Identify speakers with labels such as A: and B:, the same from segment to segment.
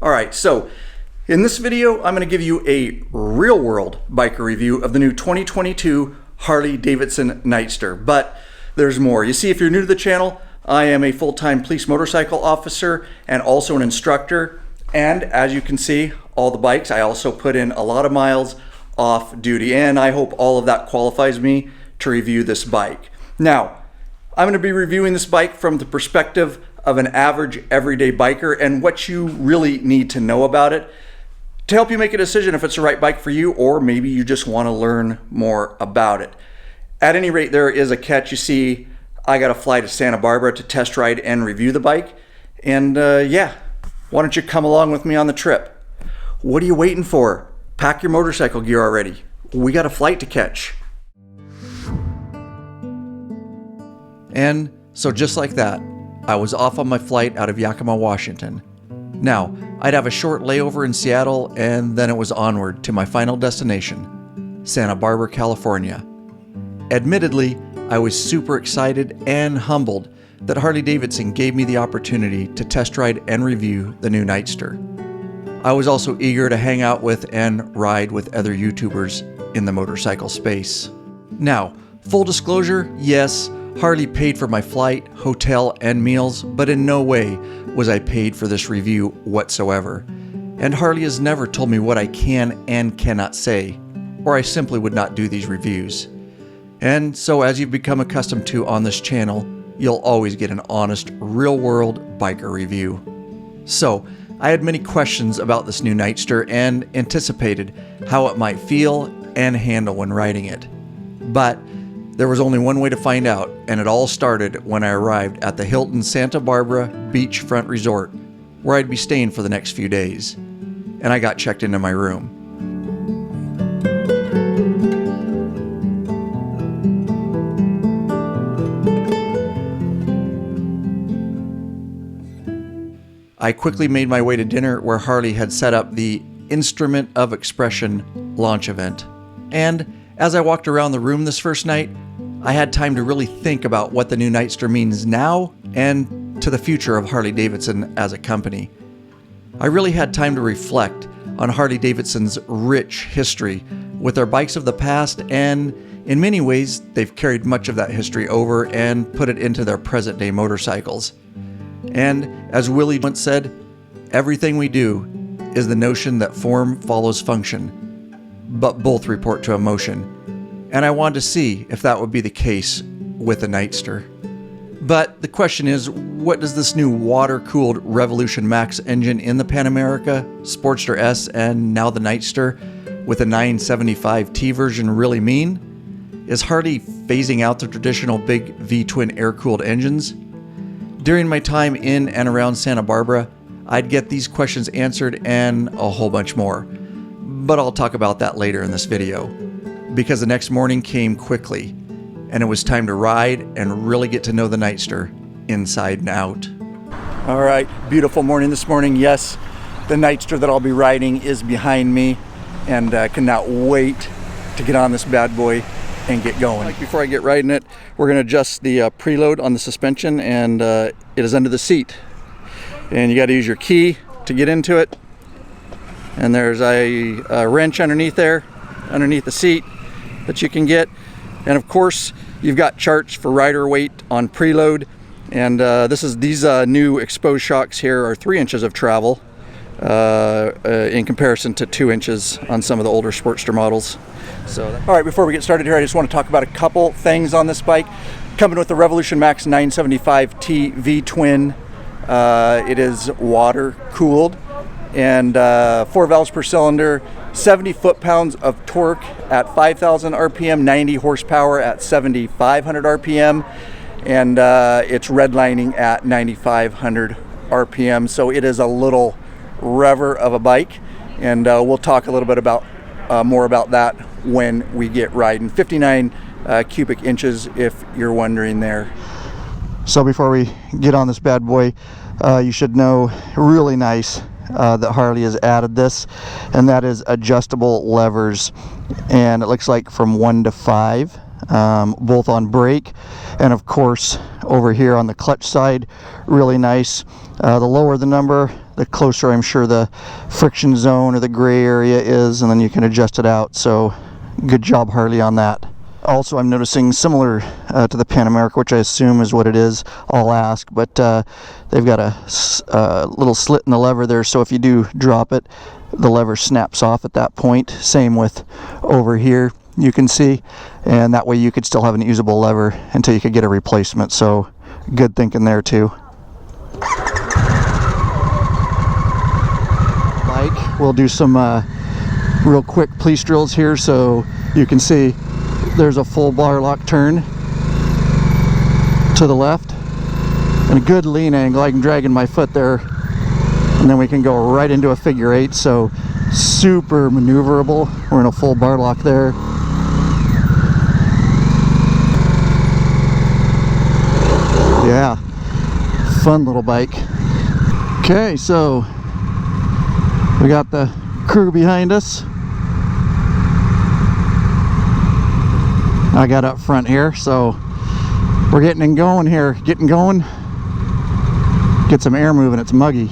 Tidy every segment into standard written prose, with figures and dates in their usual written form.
A: Alright, so in this video I'm going to give you a real-world biker review of the new 2022 Harley-Davidson Nightster. But there's more. You see, if you're new to the channel, I am a full-time police motorcycle officer and also an instructor. And as you can see, all the bikes, I also put in a lot of miles off duty. And I hope all of that qualifies me to review this bike. Now, I'm going to be reviewing this bike from the perspective of an average everyday biker and what you really need to know about it to help you make a decision if it's the right bike for you, or maybe you just want to learn more about it. At any rate, there is a catch. You see, I got to fly to Santa Barbara to test ride and review the bike. And yeah, why don't you come along with me on the trip? What are you waiting for? Pack your motorcycle gear already. We got a flight to catch. And so just like that, I was off on my flight out of Yakima, Washington. Now, I'd have a short layover in Seattle, and then it was onward to my final destination, Santa Barbara, California. Admittedly, I was super excited and humbled that Harley-Davidson gave me the opportunity to test ride and review the new Nightster. I was also eager to hang out with and ride with other YouTubers in the motorcycle space. Now, full disclosure, yes, Harley paid for my flight, hotel, and meals, but in no way was I paid for this review whatsoever. And Harley has never told me what I can and cannot say, or I simply would not do these reviews. And so, as you've become accustomed to on this channel, you'll always get an honest, real-world biker review. So, I had many questions about this new Nightster and anticipated how it might feel and handle when riding it. But there was only one way to find out, and it all started when I arrived at the Hilton Santa Barbara Beachfront Resort, where I'd be staying for the next few days. And I got checked into my room. I quickly made my way to dinner, where Harley had set up the Instrument of Expression launch event. And as I walked around the room this first night, I had time to really think about what the new Nightster means now and to the future of Harley-Davidson as a company. I really had time to reflect on Harley-Davidson's rich history with their bikes of the past, and in many ways, they've carried much of that history over and put it into their present-day motorcycles. And as Willie once said, everything we do is the notion that form follows function, but both report to emotion. And I wanted to see if that would be the case with the Nightster. But the question is, what does this new water-cooled Revolution Max engine in the Pan America, Sportster S, and now the Nightster with a 975T version really mean? Is Harley phasing out the traditional big V-twin air-cooled engines? During my time in and around Santa Barbara, I'd get these questions answered and a whole bunch more. But I'll talk about that later in this video, because the next morning came quickly, and it was time to ride and really get to know the Nightster inside and out. All right, beautiful morning this morning. Yes, the Nightster that I'll be riding is behind me, and I cannot wait to get on this bad boy and get going. Before I get riding it, we're going to adjust the preload on the suspension, and it is under the seat. And you got to use your key to get into it. And there's a wrench underneath there, underneath the seat, that you can get. And of course, you've got charts for rider weight on preload. And these new exposed shocks here are 3 inches of travel in comparison to 2 inches on some of the older Sportster models. So, all right, before we get started here, I just want to talk about a couple things on this bike. Coming with the Revolution Max 975T V-twin, it is water cooled and 4 valves per cylinder, 70 foot-pounds of torque at 5,000 RPM, 90 horsepower at 7,500 RPM, and it's redlining at 9,500 RPM. So it is a little rever of a bike, and we'll talk a little bit about more about that when we get riding. 59 cubic inches, if you're wondering there. So before we get on this bad boy, you should know, really nice that Harley has added this, and that is adjustable levers, and it looks like from 1 to 5, both on brake and of course over here on the clutch side. Really nice. The lower the number, the closer I'm sure the friction zone or the gray area is, and then you can adjust it out. So good job, Harley, on that. Also, I'm noticing similar to the Pan America, which I assume is what it is, I'll ask, but they've got a little slit in the lever there, so if you do drop it, the lever snaps off at that point. Same with over here, you can see, and that way you could still have an usable lever until you could get a replacement. So good thinking there too. Bike, we'll do some real quick police drills here so you can see there's a full bar lock turn to the left and a good lean angle. I'm dragging my foot there, and then we can go right into a figure 8, so super maneuverable. We're in a full bar lock there. Yeah, fun little bike. Okay, so we got the crew behind us. I got up front here, so we're getting going here. Getting going. Get some air moving, it's muggy.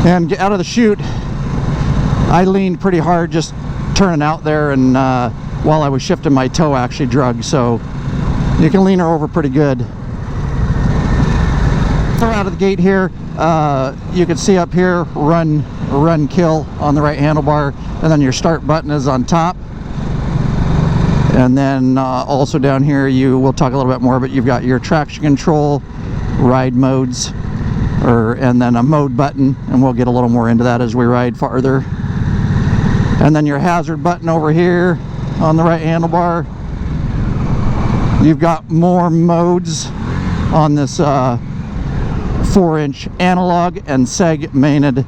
A: And out of the chute, I leaned pretty hard just turning out there, and while I was shifting, my toe actually drug, so you can lean her over pretty good. Out of the gate here, you can see up here, run kill on the right handlebar, and then your start button is on top. And then also down here, we'll talk a little bit more, but you've got your traction control, ride modes, and then a mode button, and we'll get a little more into that as we ride farther. And then your hazard button over here on the right handlebar. You've got more modes on this 4-inch analog and segmented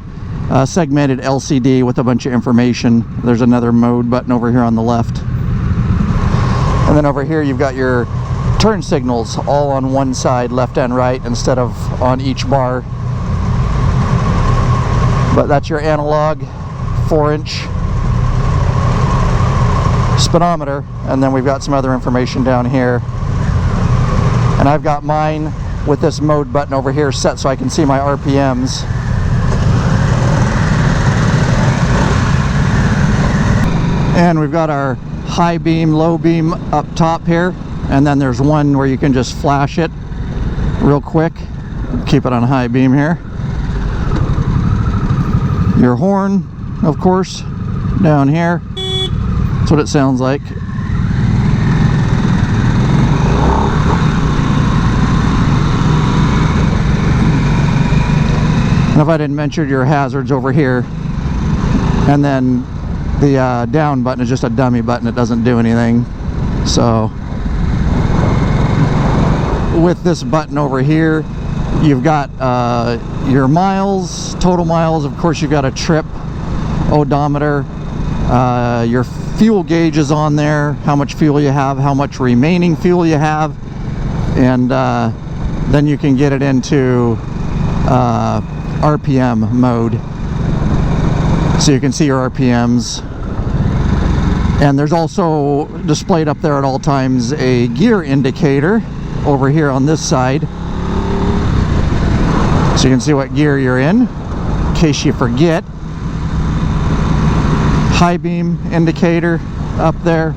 A: LCD with a bunch of information. There's another mode button over here on the left. And then over here you've got your turn signals all on one side, left and right, instead of on each bar. But that's your analog 4-inch speedometer, and then we've got some other information down here. And I've got mine with this mode button over here set so I can see my RPMs. And we've got our high beam, low beam up top here, and then there's one where you can just flash it real quick. Keep it on high beam here. Your horn, of course, down here. That's what it sounds like. And if I didn't mention your hazards over here, and then the down button is just a dummy button. It doesn't do anything. So with this button over here, you've got your miles, total miles. Of course, you've got a trip odometer. Your fuel gauge is on there, how much fuel you have, how much remaining fuel you have, and then you can get it into RPM mode, so you can see your RPMs. And there's also displayed up there at all times a gear indicator over here on this side, so you can see what gear you're in case you forget. High beam indicator up there,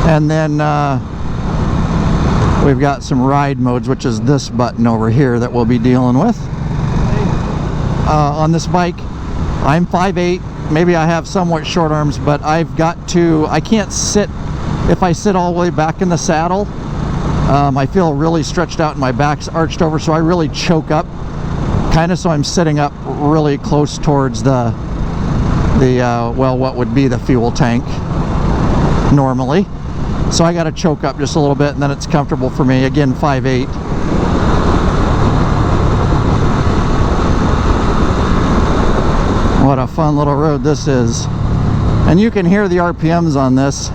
A: and then we've got some ride modes, which is this button over here that we'll be dealing with. On this bike, I'm 5'8", maybe I have somewhat short arms, but I can't sit. If I sit all the way back in the saddle, I feel really stretched out and my back's arched over, so I really choke up, kind of, so I'm sitting up really close towards well, what would be the fuel tank normally. So I got to choke up just a little bit, and then it's comfortable for me. Again, 5'8". What a fun little road this is. And you can hear the RPMs on this.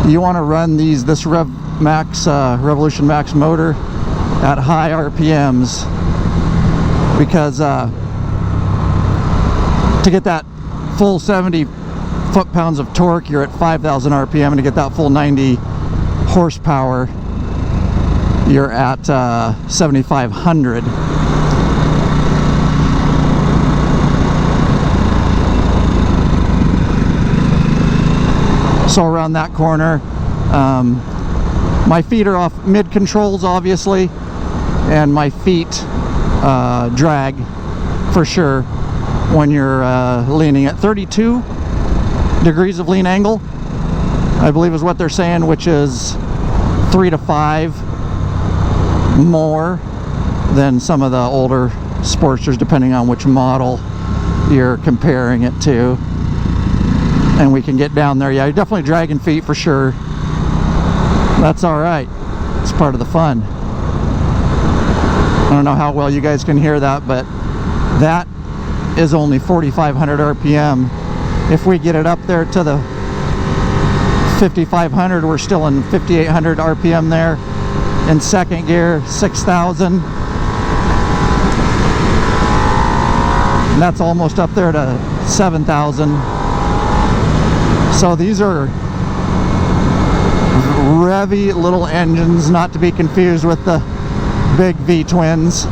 A: You want to run this Revolution Max motor at high RPMs, because to get that full 70 foot-pounds of torque, you're at 5,000 RPM, and to get that full 90 horsepower, you're at 7,500. So around that corner, my feet are off mid controls, obviously, and my feet drag for sure when you're leaning at 32 degrees of lean angle, I believe is what they're saying, which is 3 to 5 more than some of the older Sportsters, depending on which model you're comparing it to. And we can get down there. Yeah, you're definitely dragging feet for sure. That's all right. It's part of the fun. I don't know how well you guys can hear that, but that is only 4,500 RPM. If we get it up there to the 5,500, we're still in 5,800 RPM there. In second gear, 6,000. And that's almost up there to 7,000. So these are revvy little engines, not to be confused with the big V-twins.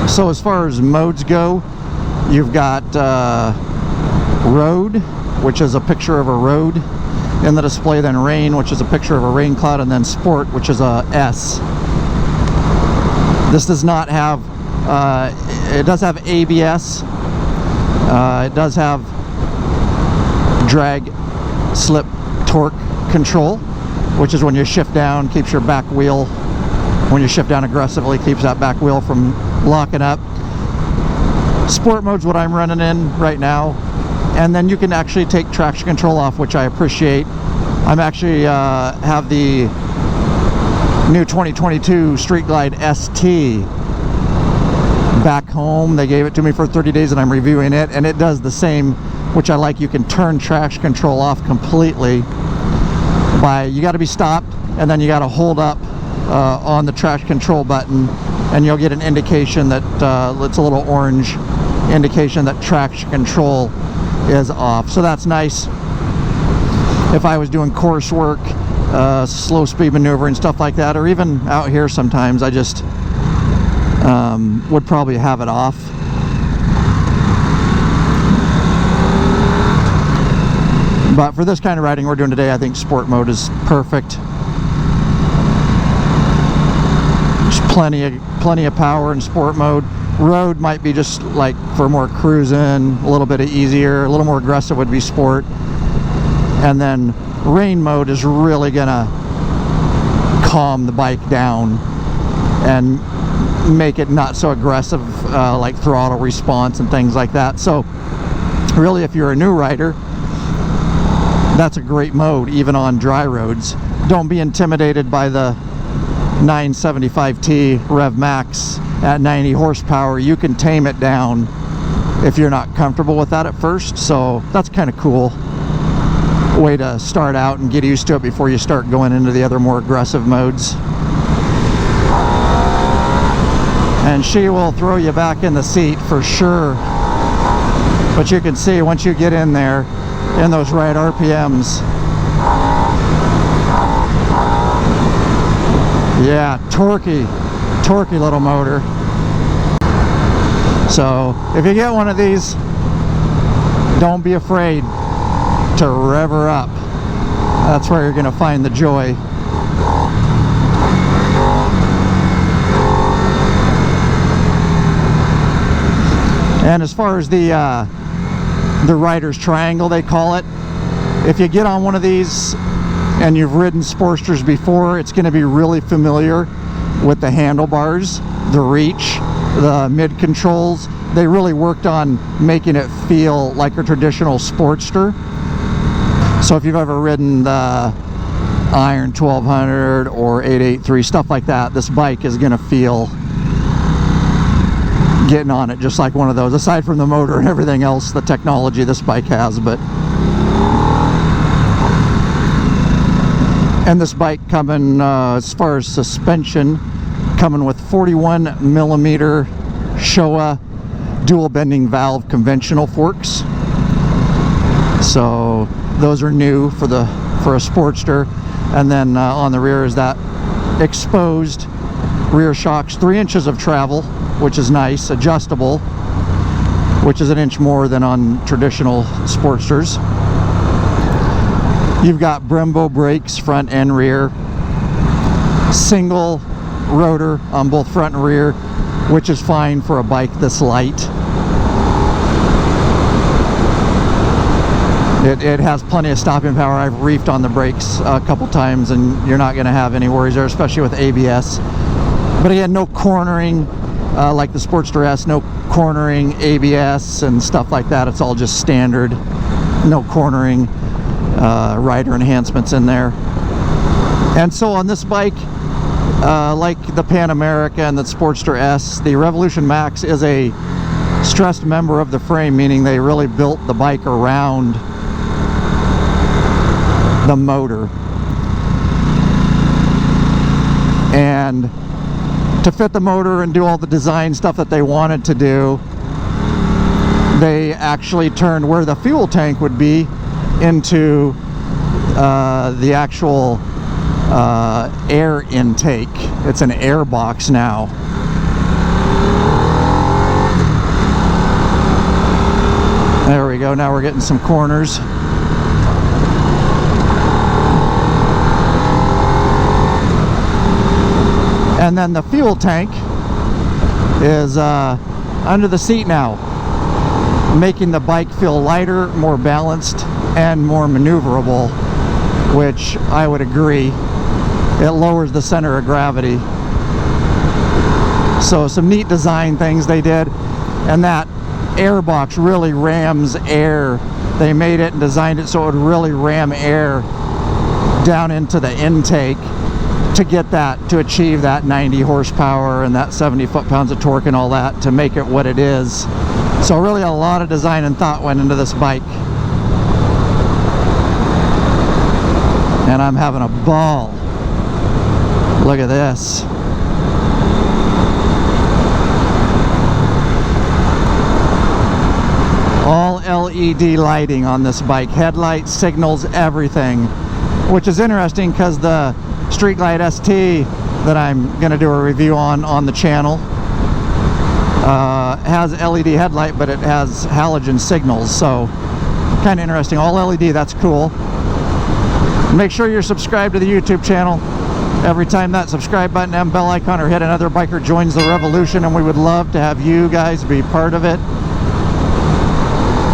A: So as far as modes go, you've got road, which is a picture of a road in the display, then rain, which is a picture of a rain cloud, and then sport, which is a S. This does not have, it does have ABS, it does have drag, slip, torque control, which is when you shift down, keeps your back wheel, when you shift down aggressively, keeps that back wheel from locking up. Sport mode's what I'm running in right now, and then you can actually take traction control off, which I appreciate. I'm actually have the new 2022 Street Glide ST back home. They gave it to me for 30 days and I'm reviewing it, and it does the same, which I like. You can turn traction control off completely by, you got to be stopped and then you got to hold up on the traction control button, and you'll get an indication that it's a little orange indication that traction control is off. So that's nice. If I was doing course work, slow speed maneuver and stuff like that, or even out here sometimes, I just would probably have it off. But for this kind of riding we're doing today, I think sport mode is perfect. Plenty of power in sport mode. Road might be just like for more cruising, a little bit easier, a little more aggressive would be sport. And then rain mode is really gonna calm the bike down and make it not so aggressive, like throttle response and things like that. So really, if you're a new rider, that's a great mode, even on dry roads. Don't be intimidated by the 975T Rev Max at 90 horsepower. You can tame it down if you're not comfortable with that at first. So that's kind of cool way to start out and get used to it before you start going into the other more aggressive modes. And she will throw you back in the seat for sure. But you can see once you get in there in those right RPMs, yeah, torquey little motor. So if you get one of these, don't be afraid to rev her up. That's where you're going to find the joy. And as far as the rider's triangle, they call it, if you get on one of these and you've ridden Sportsters before, it's going to be really familiar with the handlebars, the reach, the mid controls. They really worked on making it feel like a traditional Sportster. So if you've ever ridden the Iron 1200 or 883, stuff like that, this bike is going to feel getting on it just like one of those, aside from the motor and everything else, the technology this bike has. But and this bike coming as far as suspension, coming with 41 millimeter Showa dual bending valve conventional forks. So those are new for a Sportster. And then on the rear is that exposed rear shocks, 3 inches of travel, which is nice, adjustable, which is an inch more than on traditional Sportsters. You've got Brembo brakes, front and rear, single rotor on both front and rear, which is fine for a bike this light. It has plenty of stopping power. I've reefed on the brakes a couple times and you're not going to have any worries there, especially with ABS. But again, no cornering like the Sportster S, no cornering ABS and stuff like that. It's all just standard, no cornering rider enhancements in there. And so on this bike, like the Pan America and the Sportster S, the Revolution Max is a stressed member of the frame, meaning they really built the bike around the motor. And to fit the motor and do all the design stuff that they wanted to do, they actually turned where the fuel tank would be into the actual air intake. It's an air box now. There we go. Now we're getting some corners. And then the fuel tank is under the seat now, making the bike feel lighter, more balanced, and more maneuverable, which I would agree. It lowers the center of gravity. So some neat design things they did. And that air box really rams air. They made it and designed it so it would really ram air down into the intake to get that, to achieve that 90 horsepower and that 70 foot-pounds of torque and all that, to make it what it is. So really a lot of design and thought went into this bike. And I'm having a ball. Look at this. All LED lighting on this bike, headlights, signals, everything, which is interesting because the Street Glide ST that I'm going to do a review on the channel has LED headlight, but it has halogen signals, so kind of interesting. All LED, that's cool. Make sure you're subscribed to the YouTube channel. Every time that subscribe button and bell icon or hit, another biker joins the revolution, and we would love to have you guys be part of it.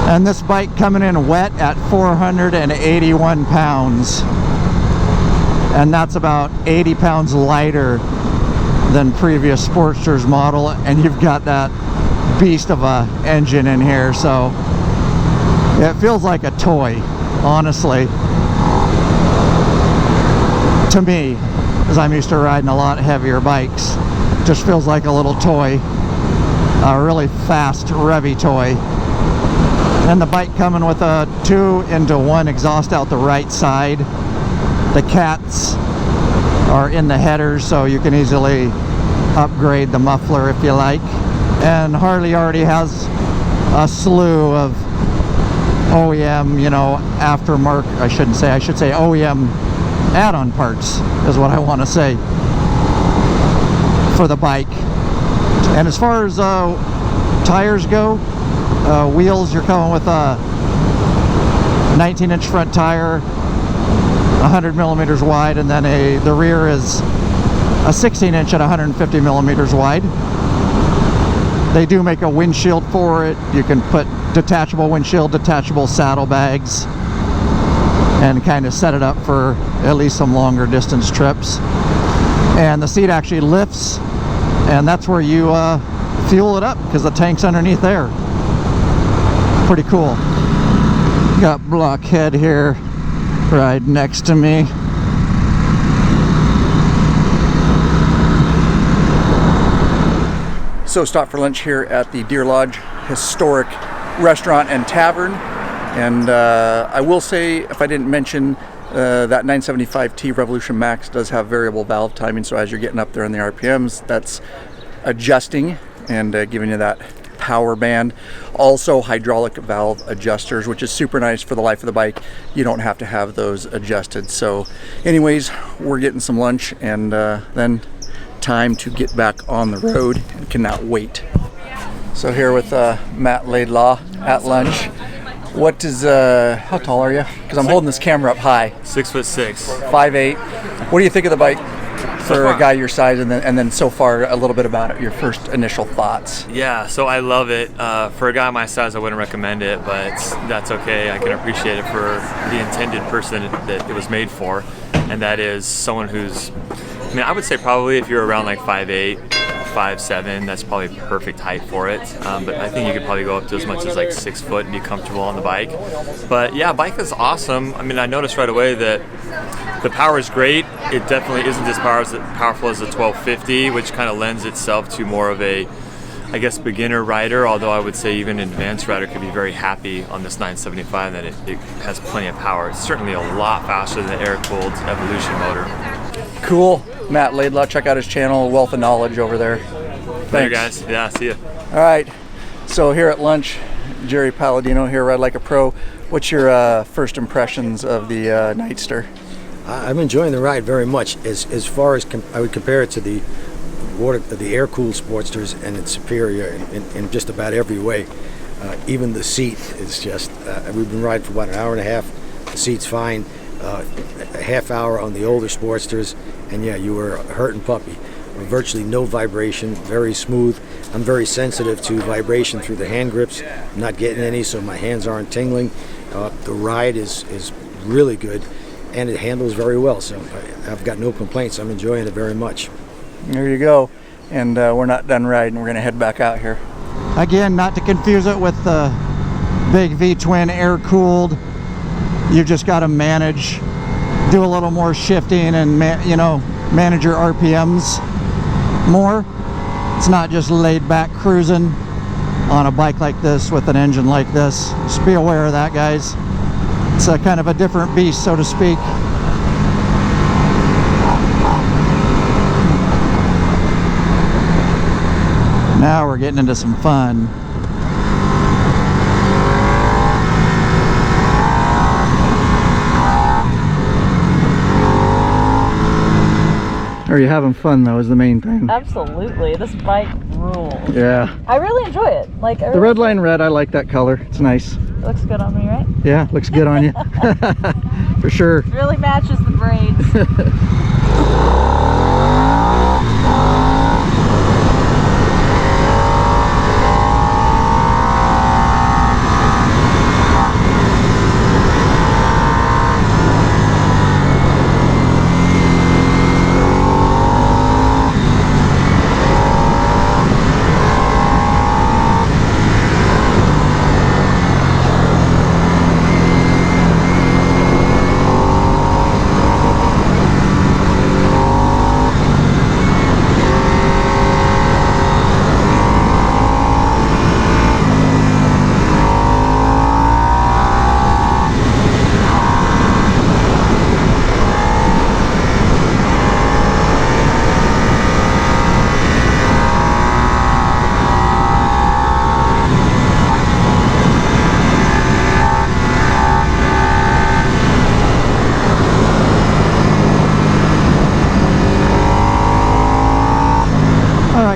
A: And this bike coming in wet at 481 pounds. And that's about 80 pounds lighter than previous Sportster's model. And you've got that beast of a engine in here. So it feels like a toy, honestly. To me, as I'm used to riding a lot heavier bikes, it just feels like a little toy. A really fast, revvy toy. And the bike coming with a 2-into-1 exhaust out the right side. The cats are in the headers, so you can easily upgrade the muffler if you like. And Harley already has a slew of OEM, you know, aftermarket, I should say OEM add-on parts is what I want to say for the bike. And as far as tires go, wheels, you're coming with a 19-inch front tire, 100 millimeters wide, and then the rear is a 16-inch at 150 millimeters wide. They do make a windshield for it. You can put detachable windshield, detachable saddlebags, and kind of set it up for at least some longer distance trips. And the seat actually lifts, and that's where you fuel it up, because the tank's underneath there. Pretty cool. Got blockhead here. right next to me. So stopped for lunch here at the Deer Lodge Historic Restaurant and Tavern. And I will say, if I didn't mention, that 975T Revolution Max does have variable valve timing, so as you're getting up there in the RPMs, that's adjusting and giving you that power band. Also hydraulic valve adjusters, which is super nice for the life of the bike. You don't have to have those adjusted. So anyways, we're getting some lunch and then time to get back on the road, and cannot wait. So here with Matt Laidlaw at lunch. What is, how tall are you? Because I'm holding this camera up high.
B: 6'6".
A: 5'8". What do you think of the bike for a guy your size, and then so far a little bit about it, your first initial thoughts?
B: Yeah, so I love it. For a guy my size, I wouldn't recommend it, but that's okay. I can appreciate it for the intended person that it was made for, and that is someone who's, I mean, I would say probably if you're around like 5'8", 5'7", that's probably perfect height for it. But I think you could probably go up to as much as like 6 foot and be comfortable on the bike. But yeah, bike is awesome. I mean, I noticed right away that the power is great. It definitely isn't as powerful as the 1250, which kind of lends itself to more of a, I guess, beginner rider, although I would say even an advanced rider could be very happy on this 975 that it has plenty of power. It's certainly a lot faster than the air-cooled Evolution motor.
A: Cool. Matt Laidlaw, check out his channel, wealth of knowledge over there. Thanks.
B: Later, guys. Yeah, see ya.
A: All right, so here at lunch, Jerry Palladino here, Ride Like a Pro. What's your first impressions of the Nightster?
C: I'm enjoying the ride very much. As far as I would compare it to the air-cooled Sportsters, and it's superior in just about every way. Even the seat is just, we've been riding for about an hour and a half. The seat's fine. A half hour on the older Sportsters, and yeah, you were a hurting puppy. Virtually no vibration, very smooth. I'm very sensitive to vibration through the hand grips. I'm not getting any, so my hands aren't tingling. The ride is really good, and it handles very well, so I've got no complaints. I'm enjoying it very much.
A: There you go. And we're not done riding. We're going to head back out here. Again, not to confuse it with the big V-twin air-cooled. You just got to manage, do a little more shifting, and manage your RPMs more. It's not just laid back cruising on a bike like this with an engine like this. Just be aware of that, guys. It's a kind of a different beast, so to speak. Now we're getting into some fun. Are you having fun though, is the main thing?
D: Absolutely. This bike rules.
A: Yeah.
D: I really enjoy it. Like
A: the red line red, I like that color. It's nice.
D: It looks good on me, right?
A: Yeah, looks good on you. For sure.
D: It really matches the braids.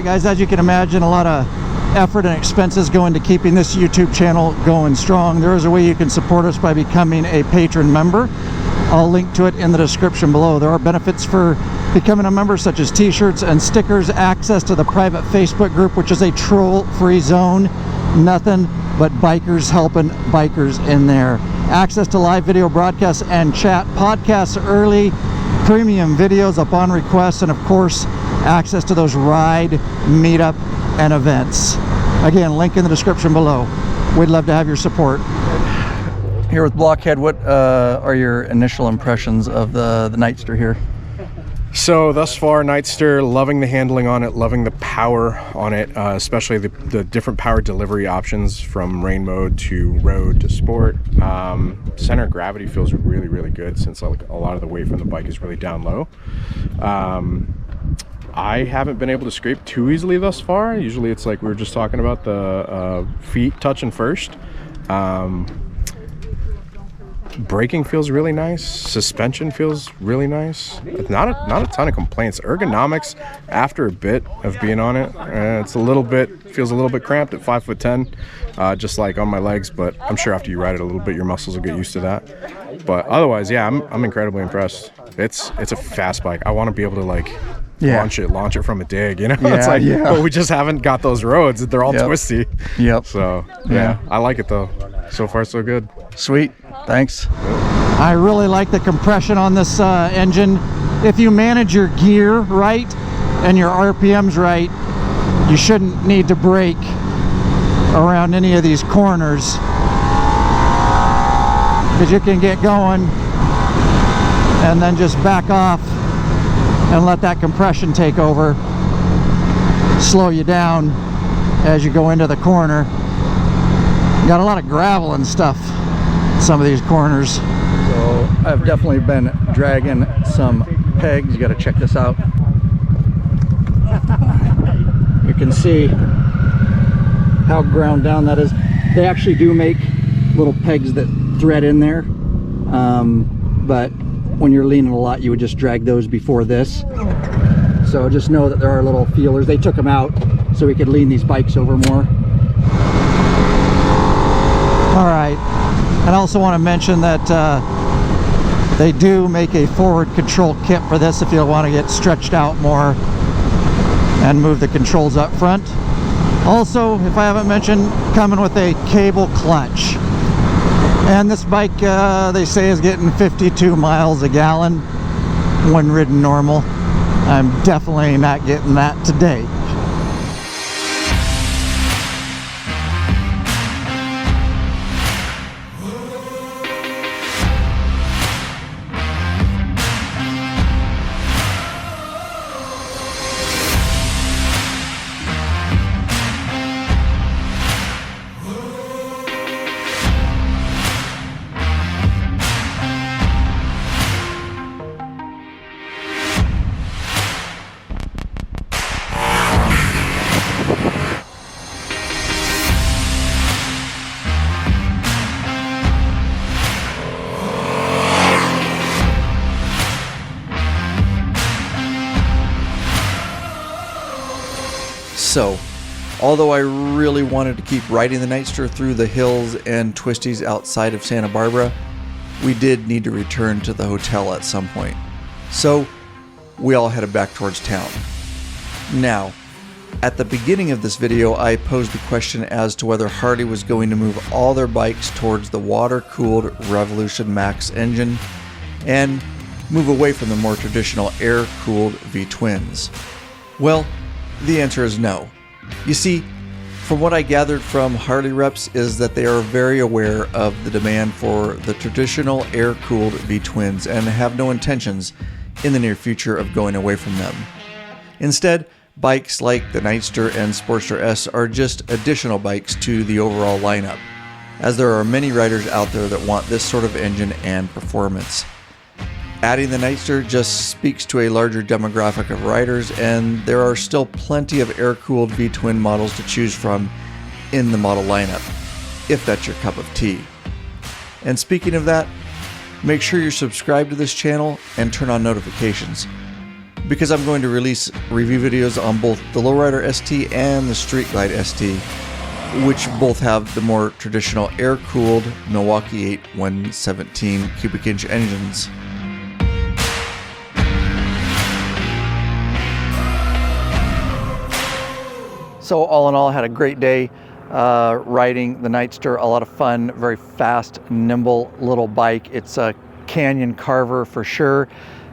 D: Guys, as you can imagine, a lot of effort and expenses go into keeping this YouTube channel going strong. There is a way you can support us by becoming a patron member. I'll link to it in the description below. There are benefits for becoming a member, such as t-shirts and stickers, access to the private Facebook group, which is a troll-free zone. Nothing but bikers helping bikers in there. Access to live video broadcasts and chat, podcasts early, premium videos upon request, and of course, access to those ride, meetup, and events. Again, link in the description below. We'd love to have your support.
A: Here with Blockhead, what are your initial impressions of the Nightster here?
E: So thus far, Nightster, loving the handling on it, loving the power on it, especially the different power delivery options from rain mode to road to sport. Center of gravity feels really, really good since like a lot of the weight from the bike is really down low. I haven't been able to scrape too easily thus far. Usually it's like we were just talking about, the feet touching first. Braking feels really nice. Suspension feels really nice. Not a ton of complaints. Ergonomics, after a bit of being on it, feels a little bit cramped at 5'10", just like on my legs. But I'm sure after you ride it a little bit, your muscles will get used to that. But otherwise, yeah, I'm incredibly impressed. It's a fast bike. I want to be able to like launch it from a dig. You know, it's like, but we just haven't got those roads. They're all twisty.
A: Yep.
E: So yeah, I like it though. So far, so good.
A: Sweet. Thanks.
D: I really like the compression on this engine. If you manage your gear right and your RPMs right, you shouldn't need to brake around any of these corners, because you can get going and then just back off and let that compression take over, slow you down as you go into the corner. You got a lot of gravel and stuff in some of these corners.
A: So I've definitely been dragging some pegs. You got to check this out. You can see how ground down that is. They actually do make little pegs that thread in there, but when you're leaning a lot, you would just drag those before this. So just know that there are little feelers. They took them out so we could lean these bikes over more.
D: All right, and I also want to mention that they do make a forward control kit for this if you want to get stretched out more and move the controls up front. Also, if I haven't mentioned, coming with a cable clutch. And this bike, they say, is getting 52 miles a gallon when ridden normal. I'm definitely not getting that today.
A: So, although I really wanted to keep riding the Nightster through the hills and twisties outside of Santa Barbara, we did need to return to the hotel at some point. So, we all headed back towards town. Now, at the beginning of this video, I posed the question as to whether Harley was going to move all their bikes towards the water-cooled Revolution Max engine and move away from the more traditional air-cooled V-twins. Well, the answer is no. You see, from what I gathered from Harley reps is that they are very aware of the demand for the traditional air-cooled V-twins and have no intentions in the near future of going away from them. Instead, bikes like the Nightster and Sportster S are just additional bikes to the overall lineup, as there are many riders out there that want this sort of engine and performance. Adding the Nightster just speaks to a larger demographic of riders, and there are still plenty of air-cooled V-twin models to choose from in the model lineup, if that's your cup of tea. And speaking of that, make sure you're subscribed to this channel and turn on notifications, because I'm going to release review videos on both the Lowrider ST and the Street Glide ST, which both have the more traditional air-cooled Milwaukee 8 117 cubic inch engines. So all in all, I had a great day riding the Nightster. A lot of fun, very fast, nimble little bike. It's a canyon carver for sure.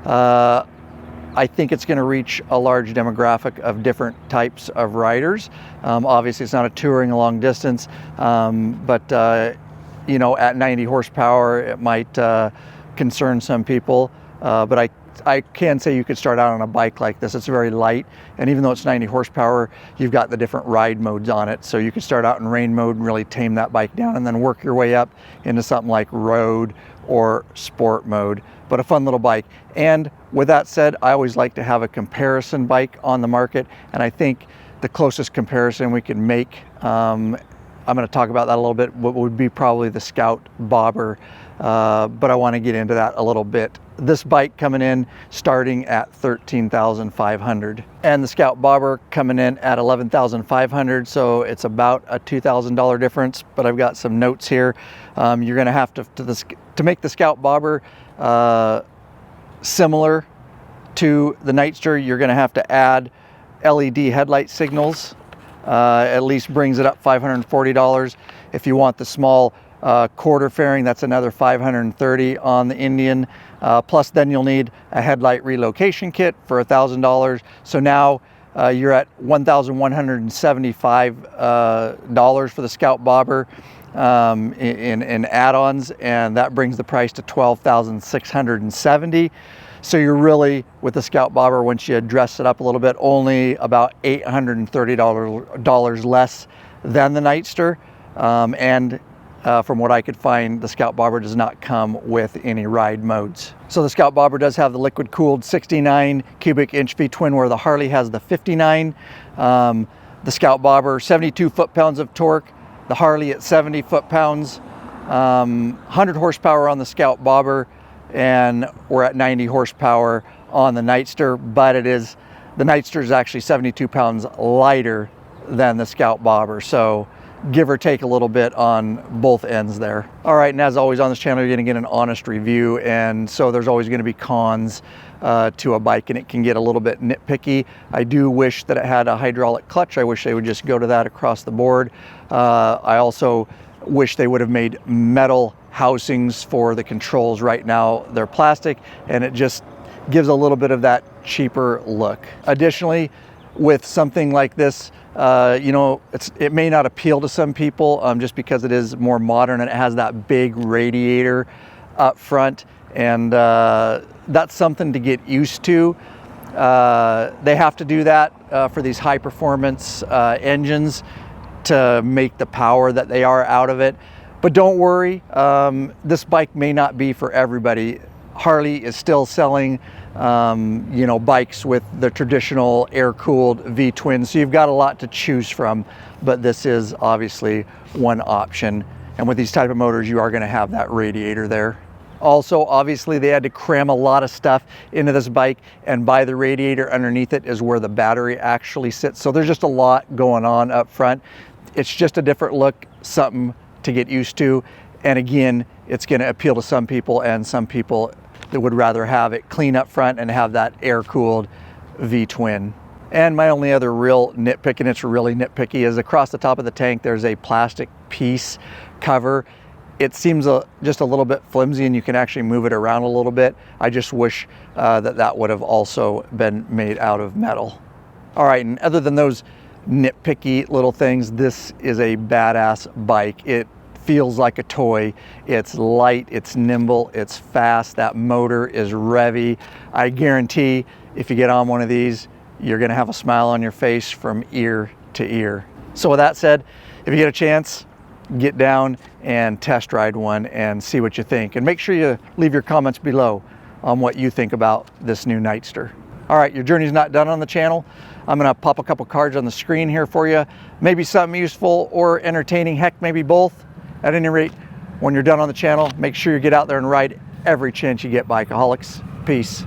A: I think it's going to reach a large demographic of different types of riders. Obviously, it's not a touring long distance, but
D: you know, at 90 horsepower, it might concern some people, but I can say you could start out on a bike like this. It's very light, and even though it's 90 horsepower, you've got the different ride modes on it. So you could start out in rain mode and really tame that bike down, and then work your way up into something like road or sport mode. But a fun little bike. And with that said, I always like to have a comparison bike on the market, and I think the closest comparison we can make, I'm going to talk about that a little bit, what would be probably the Scout Bobber, but I want to get into that a little bit. This bike coming in starting at $13,500, and the Scout Bobber coming in at $11,500, so it's about a $2,000 difference. But I've got some notes here. You're going to have to make the Scout Bobber similar to the Nightster, you're going to have to add LED headlight signals. At least brings it up $540. If you want the small quarter fairing, that's another $530 on the Indian. Plus then you'll need a headlight relocation kit for $1,000. So now you're at $1,175 for the Scout Bobber in add-ons, and that brings the price to $12,670. So you're really, with the Scout Bobber, once you dress it up a little bit, only about $830 less than the Nightster. From what I could find, the Scout Bobber does not come with any ride modes. So the Scout Bobber does have the liquid-cooled 69 cubic inch V-twin, where the Harley has the 59. The Scout Bobber, 72 foot-pounds of torque. The Harley at 70 foot-pounds. 100 horsepower on the Scout Bobber, and we're at 90 horsepower on the Nightster, but the Nightster is actually 72 pounds lighter than the Scout Bobber, so give or take a little bit on both ends there. All right, and as always on this channel, you're gonna get an honest review, and so there's always gonna be cons to a bike, and it can get a little bit nitpicky. I do wish that it had a hydraulic clutch. I wish they would just go to that across the board. I also wish they would have made metal housings for the controls. Right now they're plastic, and it just gives a little bit of that cheaper look. Additionally, with something like this, you know, it may not appeal to some people just because it is more modern and it has that big radiator up front, and that's something to get used to. They have to do that for these high performance engines to make the power that they are out of it. But don't worry, this bike may not be for everybody. Harley is still selling, you know, bikes with the traditional air-cooled V-twin, so you've got a lot to choose from, but this is obviously one option. And with these type of motors, you are going to have that radiator there. Also, obviously, they had to cram a lot of stuff into this bike, and by the radiator underneath it is where the battery actually sits. So there's just a lot going on up front. It's just a different look, something to get used to, and again, it's going to appeal to some people, and some people that would rather have it clean up front and have that air-cooled V-twin. And my only other real nitpick, and it's really nitpicky, is across the top of the tank there's a plastic piece cover. It seems just a little bit flimsy, and you can actually move it around a little bit. I just wish that would have also been made out of metal. All right, and other than those nitpicky little things, this is a badass bike. It feels like a toy. It's light, it's nimble, it's fast. That motor is revvy. I guarantee if you get on one of these, you're gonna have a smile on your face from ear to ear. So with that said, if you get a chance, get down and test ride one and see what you think. And make sure you leave your comments below on what you think about this new Nightster. All right, your journey's not done on the channel. I'm gonna pop a couple cards on the screen here for you. Maybe something useful or entertaining, heck, maybe both. At any rate, when you're done on the channel, make sure you get out there and ride every chance you get, bikeaholics. Peace.